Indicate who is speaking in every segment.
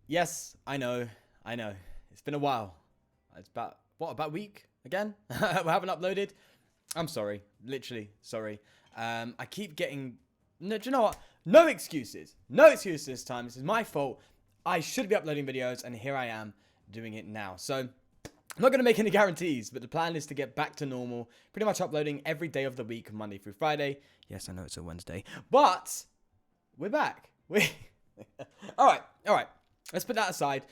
Speaker 1: Yes, I know. I know. It's been a while. It's about a week again? We haven't uploaded. I'm sorry. Literally, sorry. I keep getting... No, do you know what? No excuses. No excuses this time. This is my fault. I should be uploading videos, and here I am doing it now. So, I'm not going to make any guarantees, but the plan is to get back to normal. Pretty much uploading every day of the week, Monday through Friday. Yes, I know it's a Wednesday. But, we're back. Alright. Let's put that aside.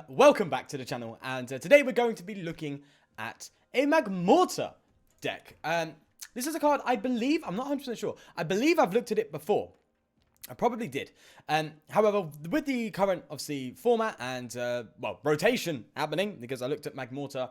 Speaker 1: Welcome back to the channel, and today we're going to be looking at a Magmortar deck. This is a card I believe, I'm not 100% sure, I believe I've looked at it before. I probably did. However, with the current, obviously, format and, well, rotation happening, because I looked at Magmortar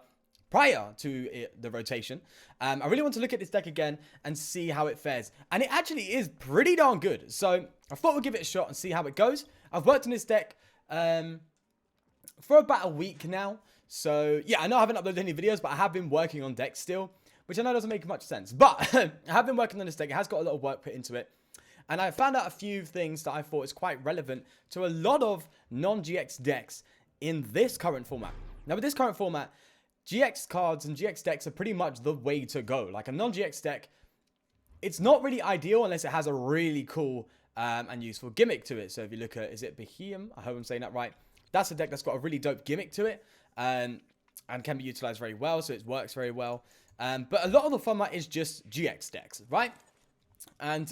Speaker 1: prior to the rotation, I really want to look at this deck again and see how it fares. And it actually is pretty darn good. So, I thought we'd give it a shot and see how it goes. I've worked on this deck for about a week now. So, yeah, I know I haven't uploaded any videos, but I have been working on decks still, which I know doesn't make much sense. But I have been working on this deck. It has got a lot of work put into it. And I found out a few things that I thought is quite relevant to a lot of non-GX decks in this current format. Now, with this current format, GX cards and GX decks are pretty much the way to go. Like a non-GX deck, it's not really ideal unless it has a really cool and useful gimmick to it. So if you look at, is it Behem? I hope I'm saying that right. That's a deck that's got a really dope gimmick to it and can be utilized very well. So it works very well. But a lot of the format is just GX decks, right? And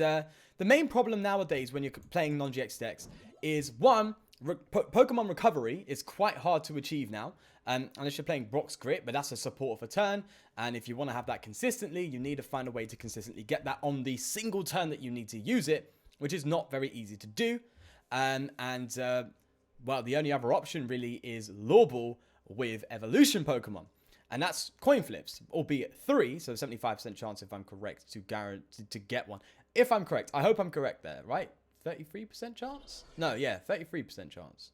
Speaker 1: the main problem nowadays when you're playing non-GX decks is, one, Pokemon recovery is quite hard to achieve now. Unless you're playing Brock's Grit, but that's a support for turn. And if you want to have that consistently, you need to find a way to consistently get that on the single turn that you need to use it, which is not very easy to do. Well, the only other option really is Lure Ball with evolution Pokemon. And that's coin flips, albeit 3, so 75% chance if I'm correct to guarantee to get one. If I'm correct, I hope I'm correct there, right? 33% chance? No, yeah, 33% chance.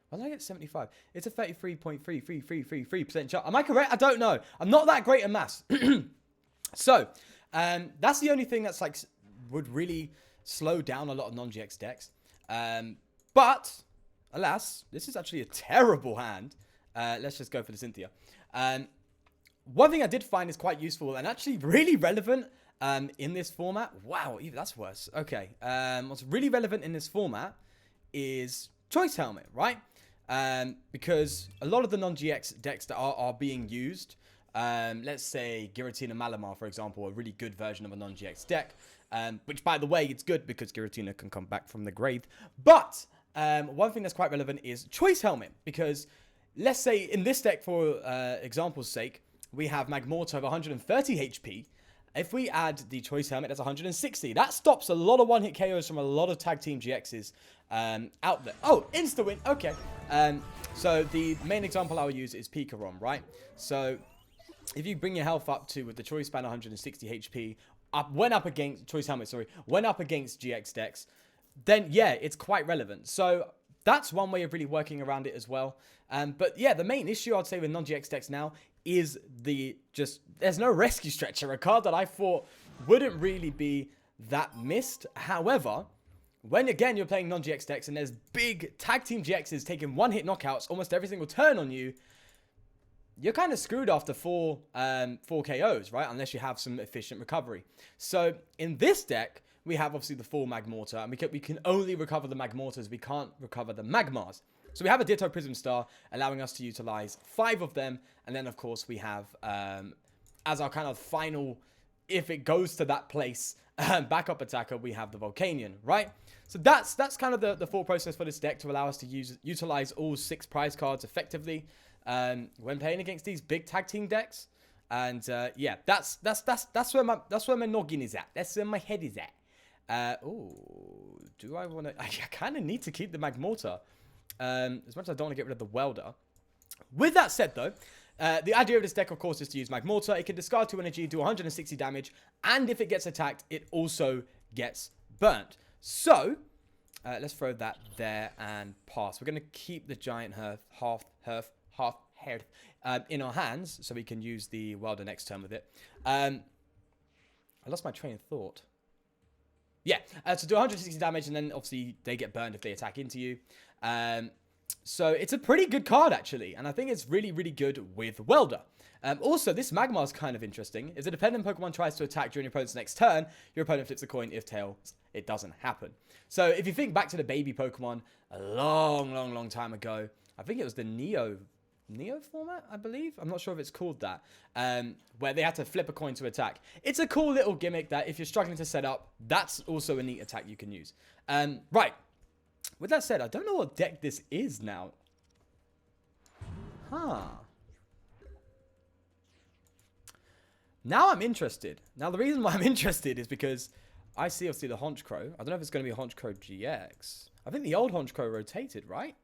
Speaker 1: Why did I get 75? It's a 33.3333% chance. Am I correct? I don't know. I'm not that great at maths. So, that's the only thing that's like would really slow down a lot of non-GX decks. But, alas, this is actually a terrible hand. Let's just go for the Cynthia. One thing I did find is quite useful and actually really relevant in this format. Wow, even that's worse. Okay. What's really relevant in this format is Choice Helmet, right? Because a lot of the non-GX decks that are being used, let's say Giratina Malamar, for example, a really good version of a non-GX deck, which, by the way, it's good because Giratina can come back from the grave. But one thing that's quite relevant is Choice Helmet, because let's say in this deck, for example's sake, we have Magmortar of 130 HP. If we add the Choice Helmet, that's 160. That stops a lot of one-hit KOs from a lot of tag team GXs out there. Oh, insta-win. Okay. So the main example I'll use is Pikarom, right? So if you bring your health up to, with the Choice Span 160 HP, when up against GX decks, then yeah, it's quite relevant. So that's one way of really working around it as well. But yeah, the main issue I'd say with non-GX decks now is there's no Rescue Stretcher, a card that I thought wouldn't really be that missed. However, when again you're playing non-GX decks and there's big tag team GXs taking one-hit knockouts almost every single turn on you, you're kind of screwed after four KOs, right? Unless you have some efficient recovery. So in this deck, we have obviously the full Magmortar, and we can only recover the Magmortars. We can't recover the Magmars. So we have a Ditto Prism Star, allowing us to utilize 5 of them. And then, of course, we have, as our kind of final, if it goes to that place, backup attacker, we have the Volcanion, right? So that's kind of the full process for this deck to allow us to utilize all 6 prize cards effectively when playing against these big tag team decks. And yeah, that's where my noggin is at. That's where my head is at. Oh, do I want to? I kind of need to keep the Magmortar. As much as I don't want to get rid of the Welder. With that said, though, the idea of this deck, of course, is to use Magmortar. It can discard 2 energy, do 160 damage, and if it gets attacked, it also gets burnt. So, let's throw that there and pass. We're going to keep the Giant Half Head in our hands, so we can use the Welder next turn with it. I lost my train of thought. Yeah, so do 160 damage, and then obviously they get burned if they attack into you. So it's a pretty good card, actually. And I think it's really, really good with Welder. Also, this Magmar is kind of interesting. If the dependent Pokemon tries to attack during your opponent's next turn, your opponent flips a coin. If tails, it doesn't happen. So if you think back to the baby Pokemon a long, long, long time ago, I think it was the Neo format, I believe. I'm not sure if it's called that. Where they had to flip a coin to attack. It's a cool little gimmick that if you're struggling to set up, that's also a neat attack you can use. Right. With that said, I don't know what deck this is now. Huh. Now I'm interested. Now the reason why I'm interested is because I see obviously the Honchkrow. I don't know if it's going to be a Honchkrow GX. I think the old Honchkrow rotated, right?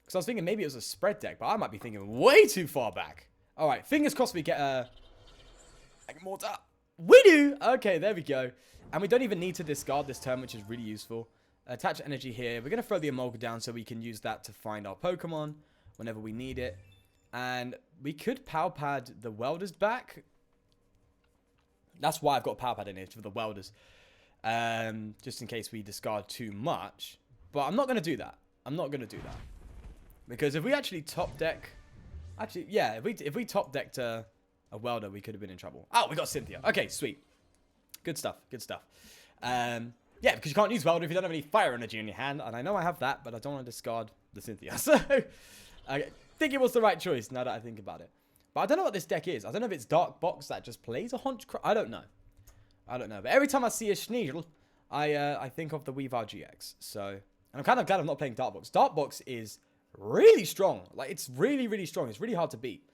Speaker 1: Because I was thinking maybe it was a spread deck, but I might be thinking way too far back. All right, fingers crossed we get a Magmortar. We do! Okay, there we go. And we don't even need to discard this turn, which is really useful. Attach energy here. We're going to throw the Emolga down so we can use that to find our Pokemon whenever we need it. And we could Power Pad the Welders back. That's why I've got Power Pad in here, for the Welders. Just in case we discard too much. But I'm not going to do that. I'm not going to do that. Because if we actually top deck... Actually, yeah, if we top decked a Welder, we could have been in trouble. Oh, we got Cynthia. Okay, sweet. Good stuff. Good stuff. Yeah, because you can't use Welder if you don't have any fire energy in your hand. And I know I have that, but I don't want to discard the Cynthia. So, I think it was the right choice now that I think about it. But I don't know what this deck is. I don't know if it's Dark Box that just plays a Honchkrow. I don't know. I don't know. But every time I see a Sneasel, I think of the Weavile GX. So, and I'm kind of glad I'm not playing Dark Box. Dark Box is really strong. Like, it's really, really strong. It's really hard to beat,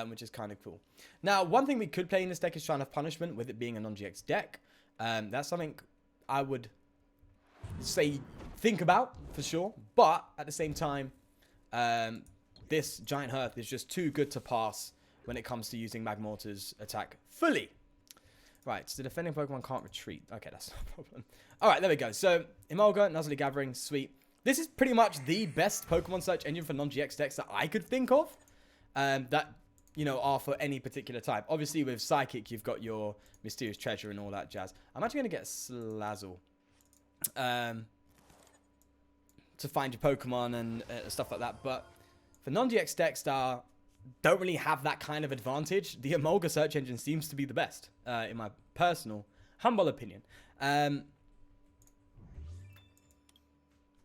Speaker 1: which is kind of cool. Now, one thing we could play in this deck is Shrine of Punishment, with it being a non-GX deck. That's something I would say think about, for sure. But, at the same time, this Giant Hearth is just too good to pass when it comes to using Magmortar's attack fully. Right, so the defending Pokemon can't retreat. Okay, that's no problem. Alright, there we go. So, Emolga, Nuzzly Gathering, sweet. This is pretty much the best Pokemon search engine for non-GX decks that I could think of. That, you know, are for any particular type. Obviously, with Psychic, you've got your Mysterious Treasure and all that jazz. I'm actually going to get Slazzle. To find your Pokemon and stuff like that. But for non-GX decks that don't really have that kind of advantage, the Emolga search engine seems to be the best, in my personal, humble opinion.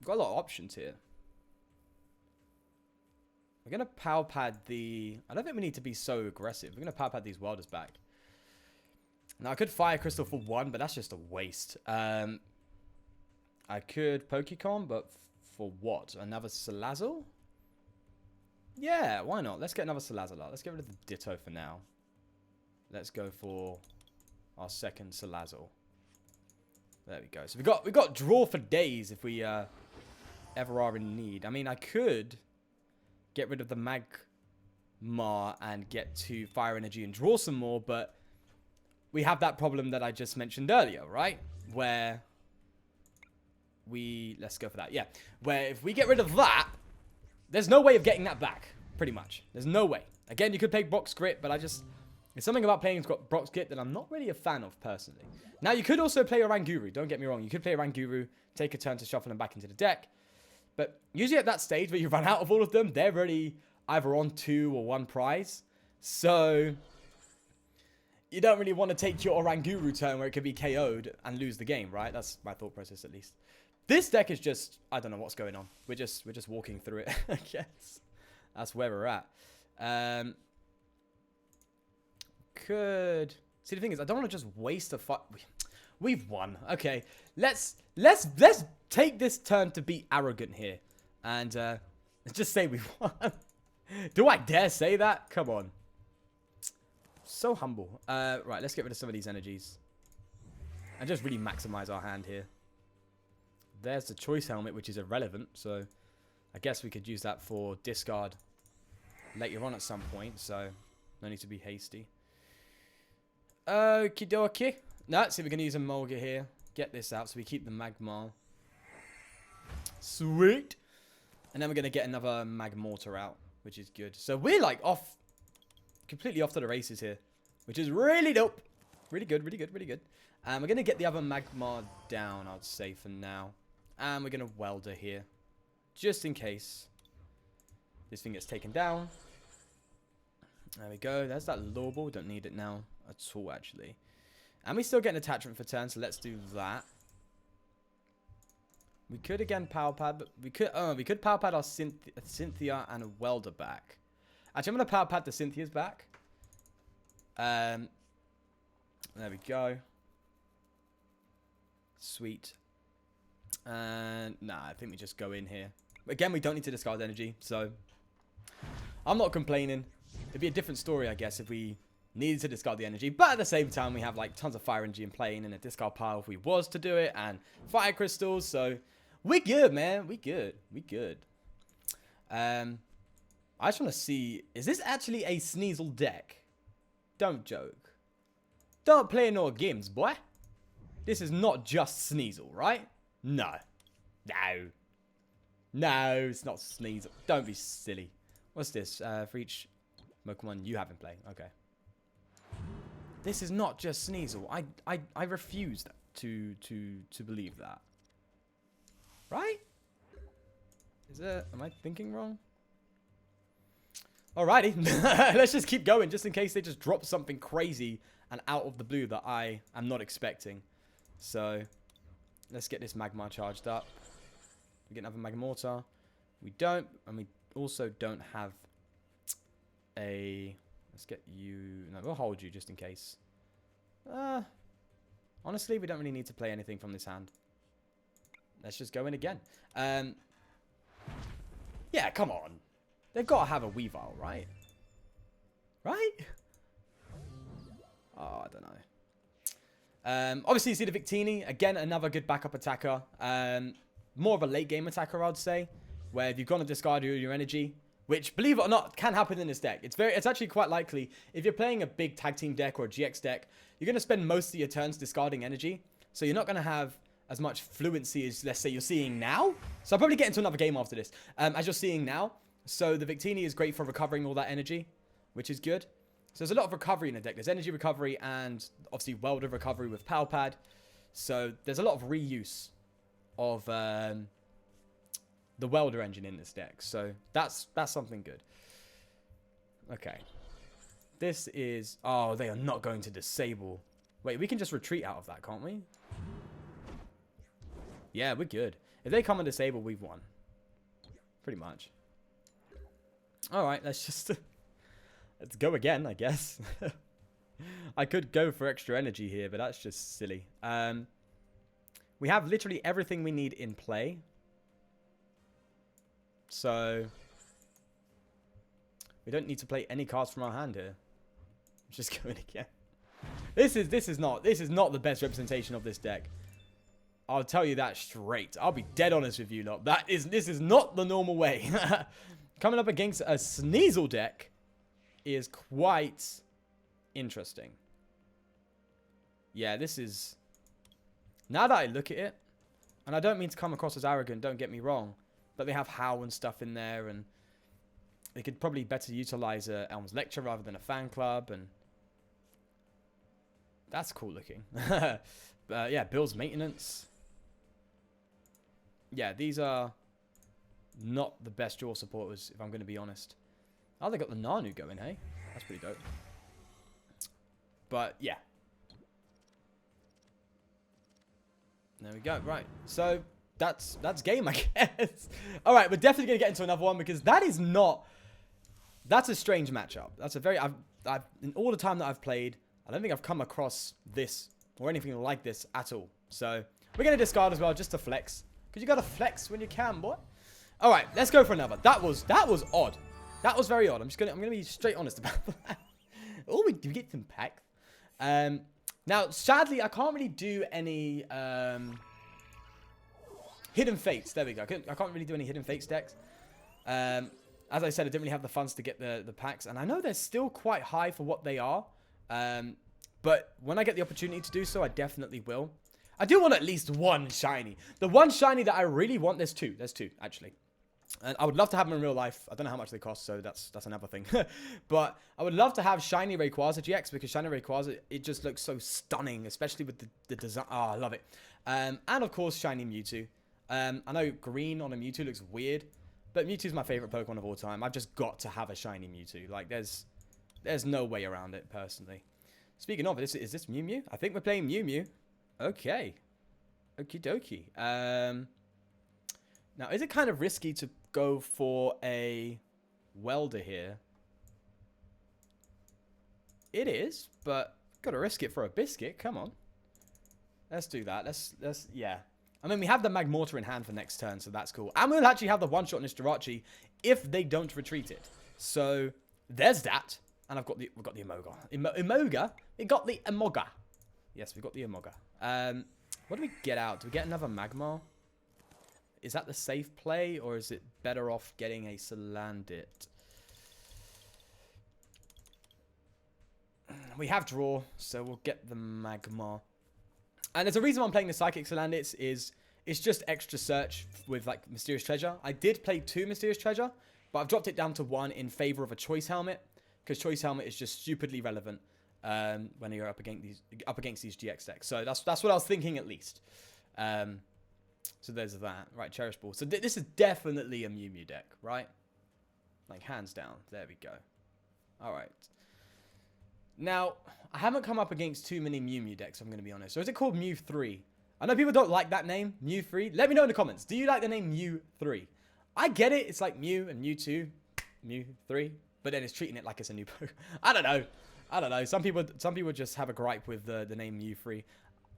Speaker 1: We've got a lot of options here. We're going to Power Pad the... I don't think we need to be so aggressive. We're going to Power Pad these Welders back. Now, I could Fire Crystal for one, but that's just a waste. I could Pokecon, but for what? Another Salazzle? Yeah, why not? Let's get another Salazzle out. Let's get rid of the Ditto for now. Let's go for our second Salazzle. There we go. So we got draw for days if we ever are in need. I mean, I could get rid of the Magmar and get to Fire Energy and draw some more, but we have that problem that I just mentioned earlier, right? Where let's go for that. Yeah. Where if we get rid of that, there's no way of getting that back, pretty much. There's no way. Again, you could play Brock's Grit, but there's something about playing Brock's Grit that I'm not really a fan of, personally. Now, you could also play a Ranguru. Don't get me wrong. You could play a Ranguru, take a turn to shuffle them back into the deck. But usually at that stage where you run out of all of them, they're already either on 2 or 1 prize. So you don't really want to take your Oranguru turn where it could be KO'd and lose the game, right? That's my thought process, at least. This deck is just... I don't know what's going on. We're just walking through it, I guess. That's where we're at. See, the thing is, I don't want to just waste a fight. We've won. Okay. Let's take this turn to be arrogant here. And let's just say we've won. Do I dare say that? Come on. So humble. Right, let's get rid of some of these energies. And just really maximize our hand here. There's the Choice Helmet, which is irrelevant. So I guess we could use that for discard later on at some point. So no need to be hasty. Okie dokie. No, see, we're going to use a Emolga here. Get this out so we keep the Magmar. Sweet. And then we're going to get another Magmortar out, which is good. So we're like off, completely off to the races here, which is really dope. Really good, really good, really good. And we're going to get the other Magmar down, I'd say, for now. And we're going to Welder here. just in case this thing gets taken down. There we go. There's that lure ball. Don't need it now at all, actually. And we still get an attachment for turn, so let's do that. We could again power pad, but we could power pad our Cynthia and a welder back. Actually, I'm gonna power pad the Cynthia's back. There we go. Sweet. And nah, I think we just go in here. Again, we don't need to discard energy, so I'm not complaining. It'd be a different story, I guess, if we needed to discard the energy. But at the same time, we have like tons of fire energy in play and a discard pile if we was to do it, and fire crystals. So we good, man. We good. We good. I just want to see, is this actually a Sneasel deck? Don't joke. Don't play no games, boy. This is not just Sneasel, right? No. No. No, it's not Sneasel. Don't be silly. What's this? For each Pokemon you have in play. Okay. This is not just Sneasel. I refuse to believe that. Right? Am I thinking wrong? Alrighty. Let's just keep going just in case they just drop something crazy and out of the blue that I am not expecting. So, let's get this Magmar charged up. We get another Magmortar. We don't, and we also don't have a... Let's get you... No, we'll hold you just in case. Honestly, we don't really need to play anything from this hand. Let's just go in again. Yeah, come on. They've got to have a Weavile, right? Right? Oh, I don't know. Obviously, you see the Victini. Again, another good backup attacker. More of a late game attacker, I'd say. Where if you've gone to discard your energy, which, believe it or not, can happen in this deck. It's actually quite likely. If you're playing a big tag team deck or a GX deck, you're going to spend most of your turns discarding energy. So you're not going to have as much fluency as, let's say, you're seeing now. So I'll probably get into another game after this. As you're seeing now. So the Victini is great for recovering all that energy, which is good. So there's a lot of recovery in the deck. There's energy recovery and obviously welder recovery with Power Pad. So there's a lot of reuse of the welder engine in this deck. So that's something good. Okay. This is... Oh, they are not going to disable. Wait, we can just retreat out of that, can't we? Yeah, we're good. If they come and disable, we've won. Pretty much. Alright, let's just... let's go again, I guess. I could go for extra energy here, but that's just silly. We have literally everything we need in play. So... we don't need to play any cards from our hand here. Just going again. This is not the best representation of this deck. I'll tell you that straight. I'll be dead honest with you lot. This is not the normal way. Coming up against a Sneasel deck is quite interesting. Yeah, this is... Now that I look at it, and I don't mean to come across as arrogant, don't get me wrong, but they have How and stuff in there, and they could probably better utilize Elm's Lecture rather than a fan club, and that's cool looking. Yeah, Bill's Maintenance. Yeah, these are not the best draw supporters, if I'm going to be honest. Oh, they got the Nanu going, hey? That's pretty dope. But, yeah. There we go. Right. So, that's game, I guess. All right, we're definitely going to get into another one because that is not... That's a strange matchup. That's a very... in all the time that I've played, I don't think I've come across this or anything like this at all. So, we're going to discard as well just to flex. Because you got to flex when you can, boy. All right, let's go for another. That was odd. That was very odd. I'm gonna be straight honest about that. Oh, we do get some packs. Now, sadly, I can't really do any Hidden Fates. There we go. I can't really do any Hidden Fates decks. As I said, I didn't really have the funds to get the packs, and I know they're still quite high for what they are. But when I get the opportunity to do so, I definitely will. I do want at least one shiny. The one shiny that I really want, there's two. There's two, actually. And I would love to have them in real life. I don't know how much they cost, so that's another thing. But I would love to have Shiny Rayquaza GX, because Shiny Rayquaza, it just looks so stunning, especially with the design. Oh, I love it. And of course, Shiny Mewtwo. I know green on a Mewtwo looks weird, but Mewtwo's my favorite Pokemon of all time. I've just got to have a shiny Mewtwo. Like, there's no way around it, personally. Speaking of, is this Mew Mew? I think we're playing Mew Mew. Okay. Okie dokie. Now, is it kind of risky to go for a welder here? It is, but gotta risk it for a biscuit. Come on. Let's do that. Yeah. I mean, we have the Magmortar in hand for next turn, so that's cool. And we'll actually have the one-shot on this Jirachi if they don't retreat it. So, there's that. And we've got the Emoga. Emoga? We got the Emoga. Yes, we got the Emoga. What do we get out? Do we get another Magmar? Is that the safe play, or is it better off getting a Salandit? We have draw, so we'll get the Magmar. And there's a reason why I'm playing the Psychic Salandits is it's just extra search with like Mysterious Treasure. I did play 2 Mysterious Treasure, but I've dropped it down to 1 in favor of a Choice Helmet, because Choice Helmet is just stupidly relevant when you're up against these GX decks. So that's what I was thinking at least. So there's that. Right, Cherish Ball. So this is definitely a Mew Mew deck, right? Like, hands down. There we go. All right. Now, I haven't come up against too many Mew Mew decks, I'm going to be honest. So is it called Mew 3? I know people don't like that name, Mew 3. Let me know in the comments. Do you like the name Mew 3? I get it. It's like Mew and Mew 2, Mew 3. But then it's treating it like it's a new Pokemon. I don't know. Some people just have a gripe with the name Mew 3.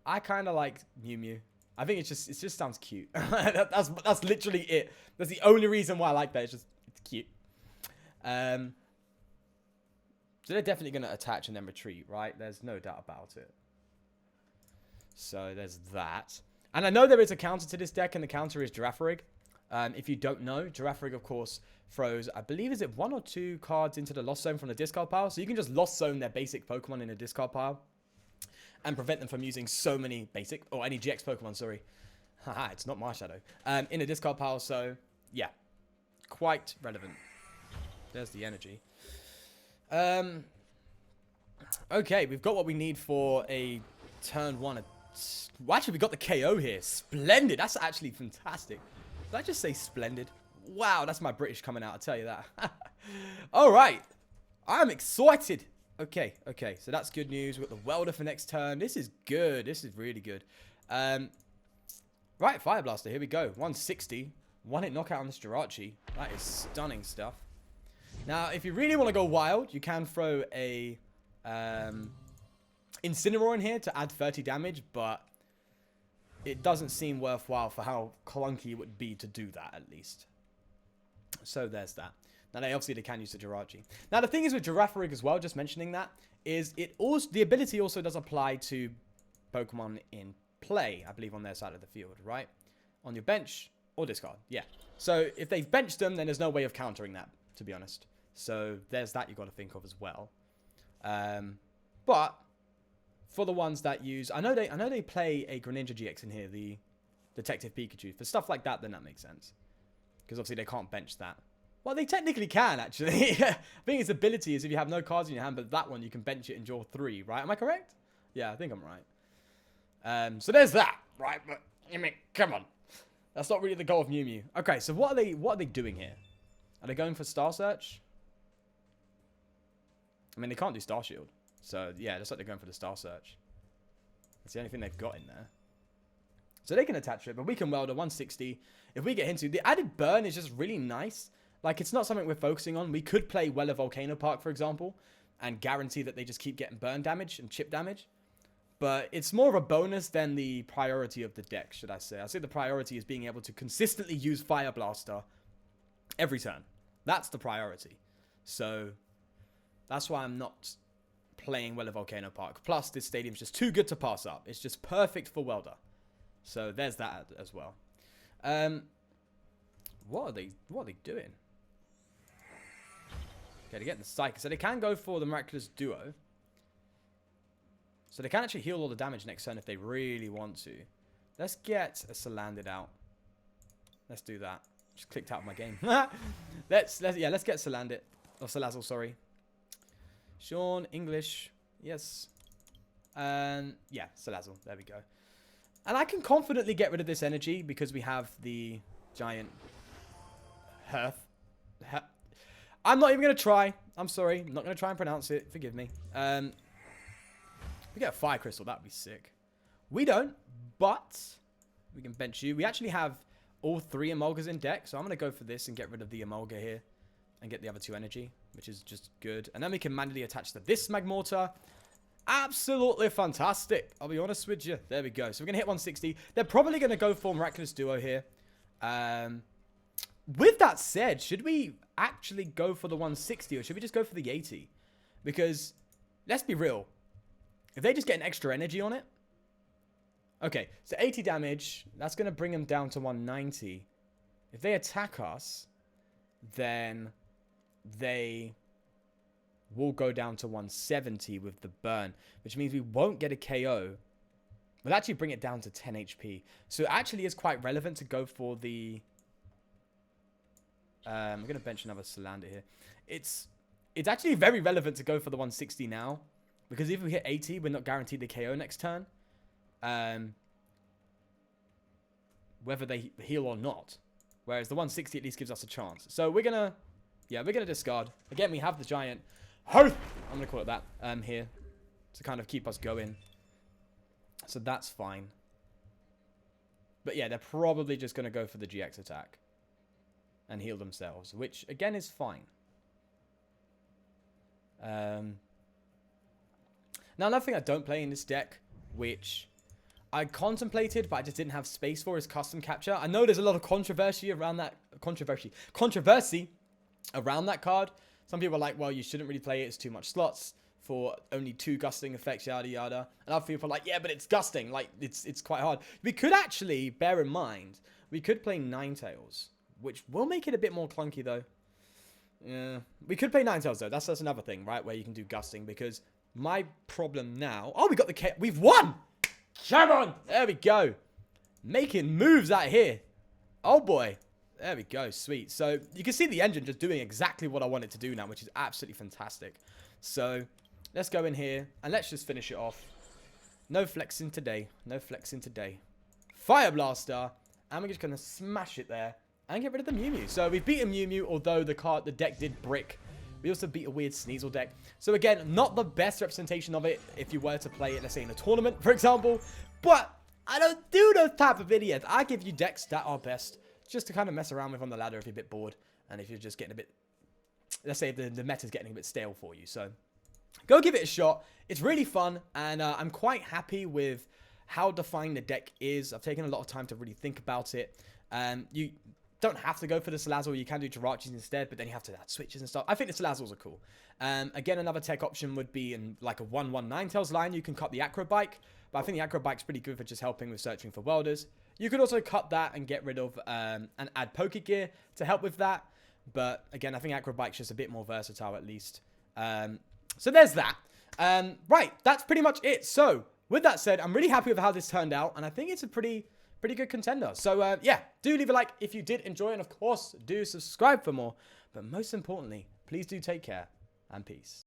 Speaker 1: I kind of like Mew Mew. I think it just sounds cute. that's literally it. That's the only reason why I like that. It's cute. So they're definitely going to attach and then retreat, right? There's no doubt about it. So there's that. And I know there is a counter to this deck, and the counter is Girafarig. If you don't know, Girafarig, of course, throws, I believe, is it 1 or 2 cards into the Lost Zone from the discard pile? So you can just Lost Zone their basic Pokemon in a discard pile and prevent them from using so many basic, or any GX Pokemon, sorry. Haha, it's not Marshadow. In a discard pile, so, yeah. Quite relevant. There's the energy. Okay, we've got what we need for a turn 1. Well, actually, we got the KO here. Splendid. That's actually fantastic. Did I just say splendid? Wow, that's my British coming out, I'll tell you that. All right. I'm excited. Okay. So that's good news. We've got the welder for next turn. This is good. This is really good. Right, Fire Blaster. Here we go. 160. 1-hit knockout on this Jirachi. That is stunning stuff. Now, if you really want to go wild, you can throw a Incineroar in here to add 30 damage, but it doesn't seem worthwhile for how clunky it would be to do that, at least. So there's that. Now, they can use the Jirachi. Now, the thing is with Girafarig as well, just mentioning that, is the ability also does apply to Pokemon in play, I believe, on their side of the field, right? On your bench or discard, yeah. So if they've benched them, then there's no way of countering that, to be honest. So there's that you've got to think of as well. But for the ones that use, I know they play a Greninja GX in here, the Detective Pikachu. For stuff like that, then that makes sense. Because obviously they can't bench that. Well, they technically can, actually. I think its ability is if you have no cards in your hand, but that one, you can bench it and draw 3, right? Am I correct? Yeah, I think I'm right. So there's that, right? But, I mean, come on. That's not really the goal of Mew Mew. Okay, so what are they doing here? Are they going for Star Search? I mean, they can't do Star Shield. So, yeah, looks like they're going for the Star Search. That's the only thing they've got in there. So they can attach it, but we can weld a 160. If we get into the added burn is just really nice. Like, it's not something we're focusing on. We could play Weller Volcano Park, for example, and guarantee that they just keep getting burn damage and chip damage. But it's more of a bonus than the priority of the deck, should I say. I say the priority is being able to consistently use Fire Blaster every turn. That's the priority. So that's why I'm not playing Weller Volcano Park. Plus, this stadium's just too good to pass up. It's just perfect for welder. So there's that as well. What are they doing? Okay, to get the Psychic. So they can go for the Miraculous Duo. So they can actually heal all the damage next turn if they really want to. Let's get a Salandit out. Let's do that. Just clicked out of my game. let's get Salandit. Or Salazzle, sorry. Sean, English. Yes. Yeah, Salazzle. There we go. And I can confidently get rid of this energy because we have the giant hearth. I'm not even going to try. I'm sorry. I'm not going to try and pronounce it. Forgive me. We get a fire crystal. That would be sick. We don't, but we can bench you. We actually have all 3 Emolgas in deck, so I'm going to go for this and get rid of the Emolga here and get the other 2 energy, which is just good. And then we can manually attach to this Magmortar. Absolutely fantastic. I'll be honest with you. There we go. So we're going to hit 160. They're probably going to go for Miraculous Duo here. With that said, should we actually go for the 160 or should we just go for the 80? Because, let's be real. If they just get an extra energy on it. Okay, so 80 damage. That's going to bring them down to 190. If they attack us, then they will go down to 170 with the burn, which means we won't get a KO. We'll actually bring it down to 10 HP. So it actually is quite relevant to go for the... I'm going to bench another Salander here. It's actually very relevant to go for the 160 now. Because if we hit 80, we're not guaranteed the KO next turn. Whether they heal or not. Whereas the 160 at least gives us a chance. So we're going to... Yeah, we're going to discard. Again, we have the giant hearth. I'm going to call it that here. To kind of keep us going. So that's fine. But yeah, they're probably just going to go for the GX attack. And heal themselves. Which, again, is fine. Now, another thing I don't play in this deck, which I contemplated, but I just didn't have space for, is custom capture. I know there's a lot of controversy around that. Controversy around that card. Some people are like, well, you shouldn't really play it. It's too much slots for only 2 gusting effects, yada yada. And other people are like, yeah, but it's gusting. Like, it's quite hard. We could actually bear in mind, we could play Ninetales, which will make it a bit more clunky though. Yeah, we could play Ninetales though. That's another thing, right? Where you can do gusting, because my problem now... Oh, we got the K... We've won! Come on! There we go. Making moves out here. Oh, boy. There we go. Sweet. So, you can see the engine just doing exactly what I want it to do now, which is absolutely fantastic. So, let's go in here, and let's just finish it off. No flexing today. No flexing today. Fire Blaster. And we're just going to smash it there and get rid of the Mew Mew. So, we've beaten Mew Mew, although the deck did brick. We also beat a weird Sneasel deck. So again, not the best representation of it if you were to play it, let's say, in a tournament, for example. But I don't do those type of videos. I give you decks that are best just to kind of mess around with on the ladder if you're a bit bored. And if you're just getting a bit... Let's say the meta's getting a bit stale for you. So go give it a shot. It's really fun. And I'm quite happy with how defined the deck is. I've taken a lot of time to really think about it. You... don't have to go for the Salazzle. You can do Jirachis instead, but then you have to add switches and stuff. I think the Salazzles are cool. Again, another tech option would be in like a 1/1 Ninetales line. You can cut the Acrobike, but I think the Acrobike's pretty good for just helping with searching for welders. You could also cut that and get rid of and add Pokegear to help with that. But again, I think Acrobike's just a bit more versatile at least. So there's that. Right, that's pretty much it. So with that said, I'm really happy with how this turned out, and I think it's a pretty good contender. So, yeah, do leave a like if you did enjoy, and of course, do subscribe for more. But most importantly, please do take care, and peace.